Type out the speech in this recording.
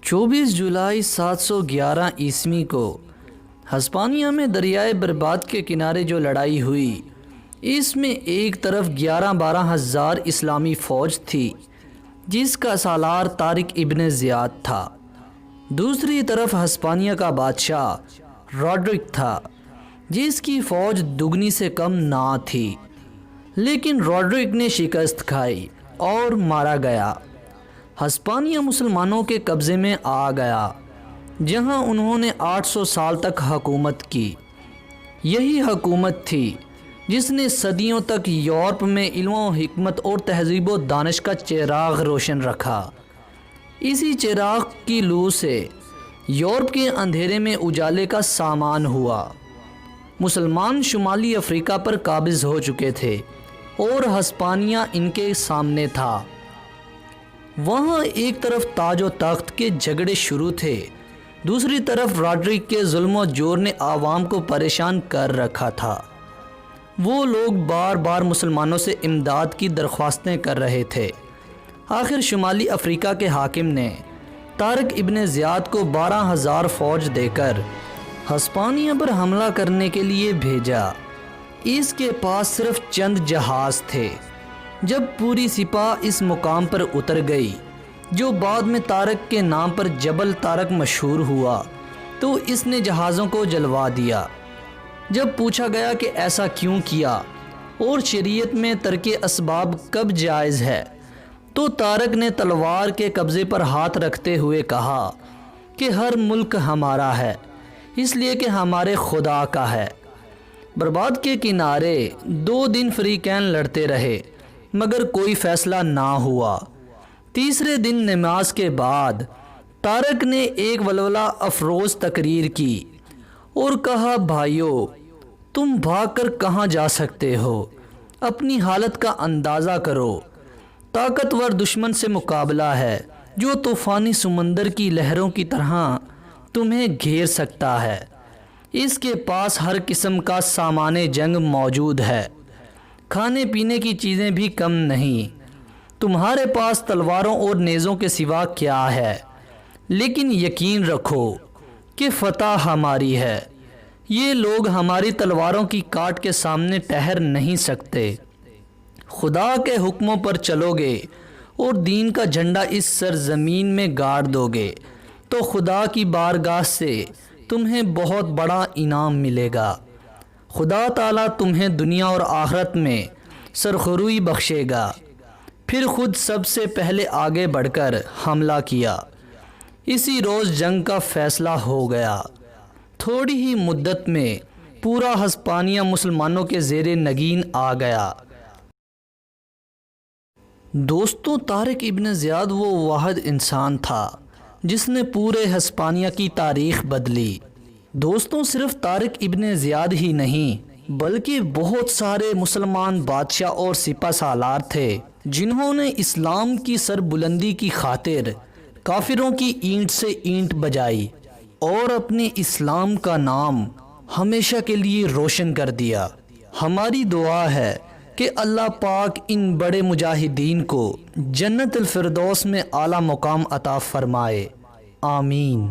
24 جولائی 711 عیسوی کو ہسپانیہ میں دریائے برباد کے کنارے جو لڑائی ہوئی، اس میں ایک طرف 11-12 ہزار اسلامی فوج تھی جس کا سالار طارق ابن زیاد تھا۔ دوسری طرف ہسپانیہ کا بادشاہ راڈرک تھا جس کی فوج دگنی سے کم نہ تھی، لیکن راڈرک نے شکست کھائی اور مارا گیا۔ ہسپانیہ مسلمانوں کے قبضے میں آ گیا جہاں انہوں نے 800 سال تک حکومت کی۔ یہی حکومت تھی جس نے صدیوں تک یورپ میں علم و حکمت اور تہذیب و دانش کا چراغ روشن رکھا۔ اسی چراغ کی لو سے یورپ کے اندھیرے میں اجالے کا سامان ہوا۔ مسلمان شمالی افریقہ پر قابض ہو چکے تھے اور ہسپانیہ ان کے سامنے تھا۔ وہاں ایک طرف تاج و تخت کے جھگڑے شروع تھے، دوسری طرف راڈرک کے ظلم و جور نے عوام کو پریشان کر رکھا تھا۔ وہ لوگ بار بار مسلمانوں سے امداد کی درخواستیں کر رہے تھے۔ آخر شمالی افریقہ کے حاکم نے طارق ابن زیاد کو 12,000 فوج دے کر ہسپانیہ پر حملہ کرنے کے لیے بھیجا۔ اس کے پاس صرف چند جہاز تھے۔ جب پوری سپاہ اس مقام پر اتر گئی جو بعد میں طارق کے نام پر جبل طارق مشہور ہوا، تو اس نے جہازوں کو جلوا دیا۔ جب پوچھا گیا کہ ایسا کیوں کیا اور شریعت میں ترک اسباب کب جائز ہے، تو طارق نے تلوار کے قبضے پر ہاتھ رکھتے ہوئے کہا کہ ہر ملک ہمارا ہے، اس لیے کہ ہمارے خدا کا ہے۔ برباد کے کنارے 2 دن فریقین لڑتے رہے مگر کوئی فیصلہ نہ ہوا۔ تیسرے دن نماز کے بعد طارق نے ایک ولولہ افروز تقریر کی اور کہا، بھائیو، تم بھاگ کر کہاں جا سکتے ہو؟ اپنی حالت کا اندازہ کرو۔ طاقتور دشمن سے مقابلہ ہے جو طوفانی سمندر کی لہروں کی طرح تمہیں گھیر سکتا ہے۔ اس کے پاس ہر قسم کا سامان جنگ موجود ہے، کھانے پینے کی چیزیں بھی کم نہیں۔ تمہارے پاس تلواروں اور نیزوں کے سوا کیا ہے؟ لیکن یقین رکھو کہ فتح ہماری ہے۔ یہ لوگ ہماری تلواروں کی کاٹ کے سامنے ٹھہر نہیں سکتے۔ خدا کے حکموں پر چلو گے اور دین کا جھنڈا اس سرزمین میں گاڑ دو گے تو خدا کی بارگاہ سے تمہیں بہت بڑا انعام ملے گا۔ خدا تعالیٰ تمہیں دنیا اور آخرت میں سرخروئی بخشے گا۔ پھر خود سب سے پہلے آگے بڑھ کر حملہ کیا۔ اسی روز جنگ کا فیصلہ ہو گیا۔ تھوڑی ہی مدت میں پورا ہسپانیہ مسلمانوں کے زیر نگین آ گیا۔ دوستوں، طارق ابن زیاد وہ واحد انسان تھا جس نے پورے ہسپانیہ کی تاریخ بدلی۔ دوستوں، صرف طارق ابن زیاد ہی نہیں بلکہ بہت سارے مسلمان بادشاہ اور سپہ سالار تھے جنہوں نے اسلام کی سربلندی کی خاطر کافروں کی اینٹ سے اینٹ بجائی اور اپنے اسلام کا نام ہمیشہ کے لیے روشن کر دیا۔ ہماری دعا ہے کہ اللہ پاک ان بڑے مجاہدین کو جنت الفردوس میں اعلیٰ مقام عطا فرمائے۔ آمین۔